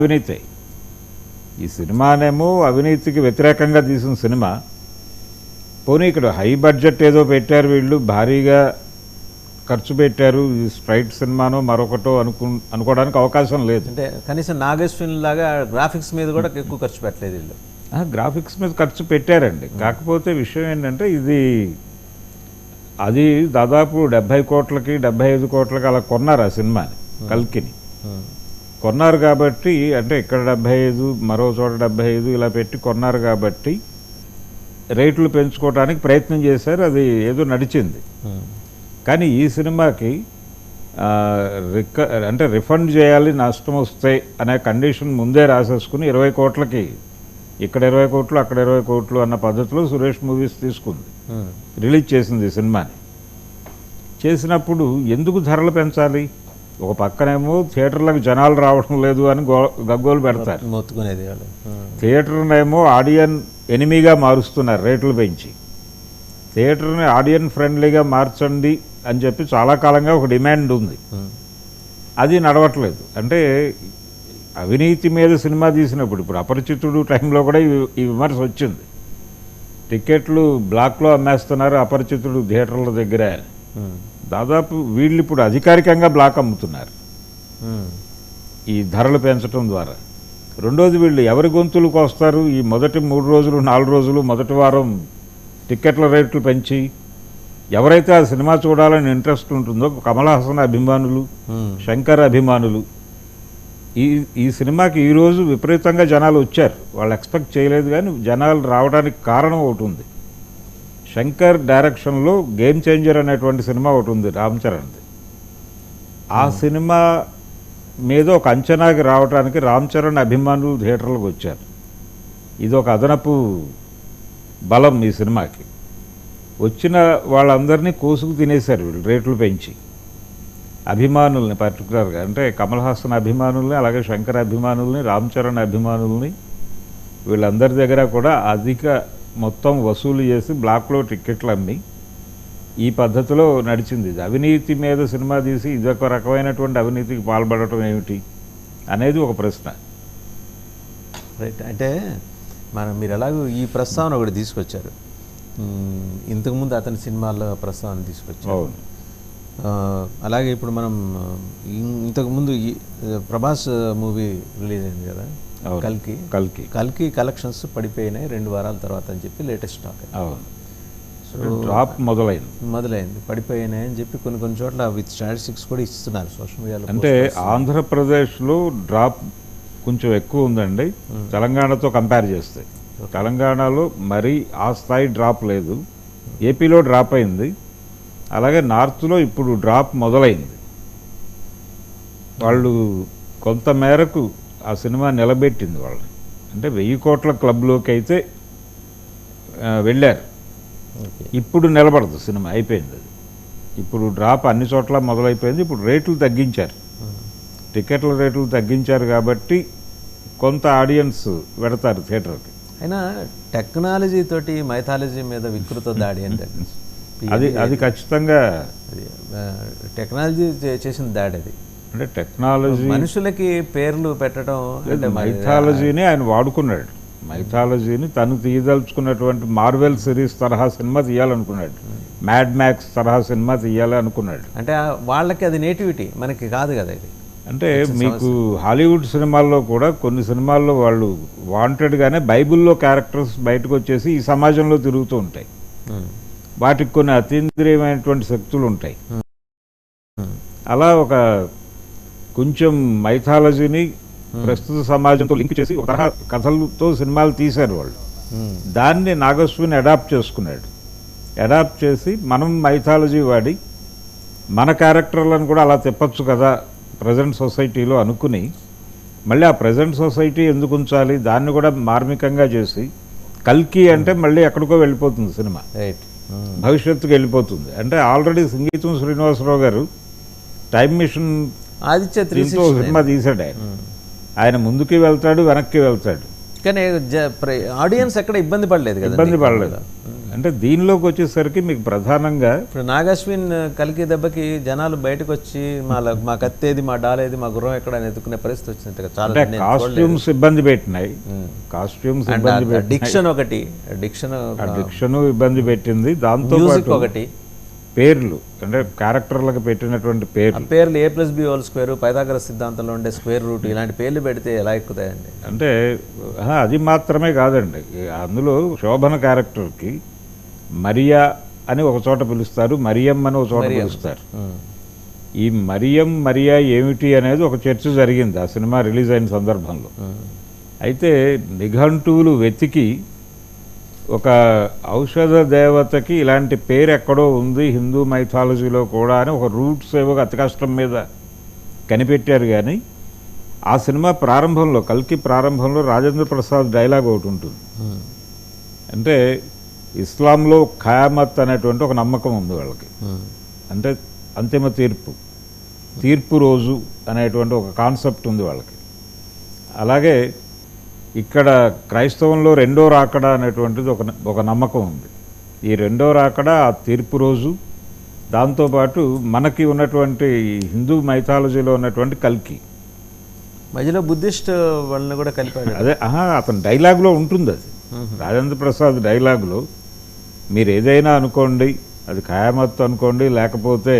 అవినీతి. ఈ సినిమానేమో అవినీతికి వ్యతిరేకంగా తీసిన సినిమా. పోనీ ఇక్కడ హై బడ్జెట్ ఏదో పెట్టారు, వీళ్ళు భారీగా ఖర్చు పెట్టారు, ఈ స్ట్రైట్ సినిమానో మరొకటో అనుకోవడానికి అవకాశం లేదు. అంటే కనీసం నాగేశ్వరి లాగా గ్రాఫిక్స్ మీద కూడా ఎక్కువ ఖర్చు పెట్టలేదు వీళ్ళు. గ్రాఫిక్స్ మీద ఖర్చు పెట్టారండి. కాకపోతే విషయం ఏంటంటే అది దాదాపు 70 కోట్లకి 75 కోట్లకి అలా కొన్నారు ఆ సినిమాని, కల్కిని కొన్నారు కాబట్టి, అంటే ఇక్కడ 75 మరో చోట 75 ఇలా పెట్టి కొన్నారు కాబట్టి రేట్లు పెంచుకోవడానికి ప్రయత్నం చేశారు. అది ఏదో నడిచింది. కానీ ఈ సినిమాకి అంటే రిఫండ్ చేయాలి నష్టం వస్తాయి అనే కండిషన్ ముందే రాసేసుకుని 20 కోట్లకి ఇక్కడ 20 కోట్లు అక్కడ 20 కోట్లు అన్న పద్ధతిలో సురేష్ మూవీస్ తీసుకుంది, రిలీజ్ చేసింది ఈ సినిమాని. చేసినప్పుడు ఎందుకు ధరలు పెంచాలి? ఒక పక్కనేమో థియేటర్లకు జనాలు రావడం లేదు అని గగ్గోలు పెడతారు, మొత్తుకునేది. థియేటర్నేమో ఆడియన్ ఎనిమీగా మారుస్తున్నారు రేట్లు పెంచి. థియేటర్ని ఆడియన్ ఫ్రెండ్లీగా మార్చండి అని చెప్పి చాలా కాలంగా ఒక డిమాండ్ ఉంది, అది నడవట్లేదు. అంటే అవినీతి మీద సినిమా తీసినప్పుడు, ఇప్పుడు అపరిచితుడు టైంలో కూడా ఈ విమర్శ వచ్చింది. టికెట్లు బ్లాక్లో అమ్మేస్తున్నారు అపరిచితుడు థియేటర్ల దగ్గర. దాదాపు వీళ్ళు ఇప్పుడు అధికారికంగా బ్లాక్ అమ్ముతున్నారు ఈ ధరలు పెంచడం ద్వారా. రెండోది, వీళ్ళు ఎవరి గొంతులకు వస్తారు? ఈ మొదటి 3 రోజులు 4 రోజులు మొదటి వారం టికెట్ల రేట్లు పెంచి ఎవరైతే ఆ సినిమా చూడాలని ఇంట్రెస్ట్ ఉంటుందో, కమల్ హాసన్ అభిమానులు, శంకర్ అభిమానులు, ఈ సినిమాకి ఈరోజు విపరీతంగా జనాలు వచ్చారు. వాళ్ళు ఎక్స్పెక్ట్ చేయలేదు, కానీ జనాలు రావడానికి కారణం ఒకటి ఉంది. శంకర్ డైరెక్షన్లో గేమ్ చేంజర్ అనేటువంటి సినిమా ఒకటి ఉంది రామ్ చరణ్ది. ఆ సినిమా మీద ఒక అంచనాకి రావడానికి రామ్ చరణ్ అభిమానులు థియేటర్లకు వచ్చారు. ఇది ఒక అదనపు బలం ఈ సినిమాకి. వచ్చిన వాళ్ళందరినీ కోసుకు తినేశారు వీళ్ళు రేట్లు పెంచి. అభిమానుల్ని పర్టికులర్గా, అంటే కమల్ హాసన్ అభిమానుల్ని, అలాగే శంకర్ అభిమానుల్ని, రామ్ చరణ్ అభిమానుల్ని, వీళ్ళందరి దగ్గర కూడా అధిక మొత్తం వసూలు చేసి బ్లాక్లో టిక్కెట్లు అమ్మి ఈ పద్ధతిలో నడిచింది. అవినీతి మీద సినిమా తీసి ఇదొక రకమైనటువంటి అవినీతికి పాల్పడటం ఏమిటి అనేది ఒక ప్రశ్న. రైట్. అంటే మీరు ఎలాగో ఈ ప్రస్తావన ఒకటి తీసుకొచ్చారు, ఇంతకుముందు అతని సినిమాల్లో ప్రస్తావన తీసుకొచ్చారు. అలాగే ఇప్పుడు మనం ఇంతకుముందు ప్రభాస్ మూవీ రిలీజ్ అయింది కదా, కల్కి కలెక్షన్స్ పడిపోయినాయి 2 వారాల తర్వాత అని చెప్పి లేటెస్ట్ టాక్. డ్రాప్ మొదలైంది, పడిపోయినాయి అని చెప్పి కొన్ని చోట్ల విత్ స్టాటిస్టిక్స్ కూడా ఇస్తున్నారు సోషల్ మీడియాలో. అంటే ఆంధ్రప్రదేశ్లో డ్రాప్ కొంచెం ఎక్కువ ఉందండి తెలంగాణతో కంపేర్ చేస్తే. తెలంగాణలో మరీ ఆ స్థాయి డ్రాప్ లేదు, ఏపీలో డ్రాప్ అయింది. అలాగే నార్త్లో ఇప్పుడు డ్రాప్ మొదలైంది. వాళ్ళు కొంత మేరకు ఆ సినిమా నిలబెట్టింది వాళ్ళని. అంటే 1000 కోట్ల క్లబ్లోకి అయితే వెళ్ళారు. ఇప్పుడు నిలబడదు సినిమా, అయిపోయింది అది. ఇప్పుడు డ్రాప్ అన్ని చోట్ల మొదలైపోయింది. ఇప్పుడు రేట్లు తగ్గించారు, టికెట్ల రేట్లు తగ్గించారు కాబట్టి కొంత ఆడియన్స్ పెడతారు థియేటర్కి. అయినా టెక్నాలజీ తోటి మైథాలజీ మీద వికృత దాడి అంటే అది ఖచ్చితంగా టెక్నాలజీ చేసిన దాడి. అది అంటే టెక్నాలజీ మనుషులకి పేర్లు పెట్టడం, అంటే మైథాలజీని ఆయన వాడుకున్నాడు. మైథాలజీని తను తీయదలుచుకున్నటువంటి మార్వెల్ సిరీస్ తరహా సినిమా తీయాలనుకున్నాడు, మ్యాడ్ మ్యాక్స్ తరహా సినిమా తీయాలి అనుకున్నాడు. అంటే వాళ్ళకి అది నేటివిటీ, మనకి కాదు కదా ఇది. అంటే మీకు హాలీవుడ్ సినిమాల్లో కూడా కొన్ని సినిమాల్లో వాళ్ళు వాంటెడ్గానే బైబిల్లో క్యారెక్టర్స్ బయటకు వచ్చేసి ఈ సమాజంలో తిరుగుతూ ఉంటాయి. వాటికి కొన్ని అతీంద్రియమైనటువంటి శక్తులు ఉంటాయి. అలా ఒక కొంచెం మైథాలజీని ప్రస్తుత సమాజంతో లింక్ చేసి ఒక తరహా కథలతో సినిమాలు తీశారు వాళ్ళు. దాన్ని నాగస్విని అడాప్ట్ చేసుకున్నాడు. అడాప్ట్ చేసి మనం మైథాలజీ వాడి మన క్యారెక్టర్లను కూడా అలా తిప్పచ్చు కదా ప్రజెంట్ సొసైటీలో అనుకుని, మళ్ళీ ఆ ప్రజెంట్ సొసైటీ ఎందుకు ఉంచాలి, దాన్ని కూడా మార్మికంగా చేసి కల్కి అంటే మళ్ళీ ఎక్కడికో వెళ్ళిపోతుంది సినిమా, భవిష్యత్తుకు వెళ్ళిపోతుంది. అంటే ఆల్రెడీ సంగీతం శ్రీనివాసరావు గారు టైం మిషన్ దీంతో సినిమా తీశాడు. ఆయన ముందుకి వెళ్తాడు, వెనక్కి వెళ్తాడు, కానీ ఆడియన్స్ ఎక్కడ ఇబ్బంది పడలేదు. అంటే దీనిలోకి వచ్చేసరికి మీకు ప్రధానంగా ఇప్పుడు నాగశ్విన్ కలికి దెబ్బకి జనాలు బయటకు వచ్చి మా కత్తేది, మా డాలేది, మా గుర్రం ఎక్కడ అని ఎత్తుకునే పరిస్థితి వచ్చింది చాలా. అంటే కాస్ట్యూమ్స్ ఇబ్బంది పెట్టినాయి, కాస్ట్యూమ్స్ ఇబ్బంది పెట్టినాయి, డిక్షన్ ఒకటి, డిక్షన్ ఇబ్బంది పెట్టింది. దాంతో మ్యూజిక్ ఒకటి, పేర్లు అంటే క్యారెక్టర్లకు పెట్టినటువంటి పేర్లు A+B² పైథాగరస్ సిద్ధాంతంలో ఉండే స్క్వేర్ రూట్ ఇలాంటి పేర్లు పెడితే ఎలా ఎక్కుతాయండి? అంటే అది మాత్రమే కాదండి, అందులో శోభన క్యారెక్టర్కి మరియా అని ఒక చోట పిలుస్తారు, మరియం అని ఒక చోట పిలుస్తారు. ఈ మరియా ఏమిటి అనేది ఒక చర్చ జరిగింది ఆ సినిమా రిలీజ్ అయిన సందర్భంలో. అయితే నిఘంటువులు వెతికి ఒక ఔషధ దేవతకి ఇలాంటి పేరు ఎక్కడో ఉంది హిందూ మైథాలజీలో కూడా అని ఒక రూట్స్ ఏవో అతి కష్టం మీద కనిపెట్టారు. కానీ ఆ సినిమా ప్రారంభంలో, కల్కి ప్రారంభంలో రాజేంద్ర ప్రసాద్ డైలాగ్ ఒకటి ఉంటుంది. అంటే ఇస్లాంలో ఖయామత్ అనేటువంటి ఒక నమ్మకం ఉంది వాళ్ళకి, అంటే అంతిమ తీర్పు రోజు అనేటువంటి ఒక కాన్సెప్ట్ ఉంది వాళ్ళకి. అలాగే ఇక్కడ క్రైస్తవంలో రెండో రాకడ అనేటువంటిది ఒక నమ్మకం ఉంది. ఈ రెండో రాకడ, ఆ తీర్పు రోజు, దాంతోపాటు మనకి ఉన్నటువంటి హిందూ మైథాలజీలో ఉన్నటువంటి కల్కి, మధ్యలో బుద్ధిస్ట్ వాళ్ళని కూడా కలిపాడు. అదే అతని డైలాగ్లో ఉంటుంది అది. రాజేంద్ర ప్రసాద్ డైలాగ్లో మీరు ఏదైనా అనుకోండి, అది ఖయామత్ అనుకోండి, లేకపోతే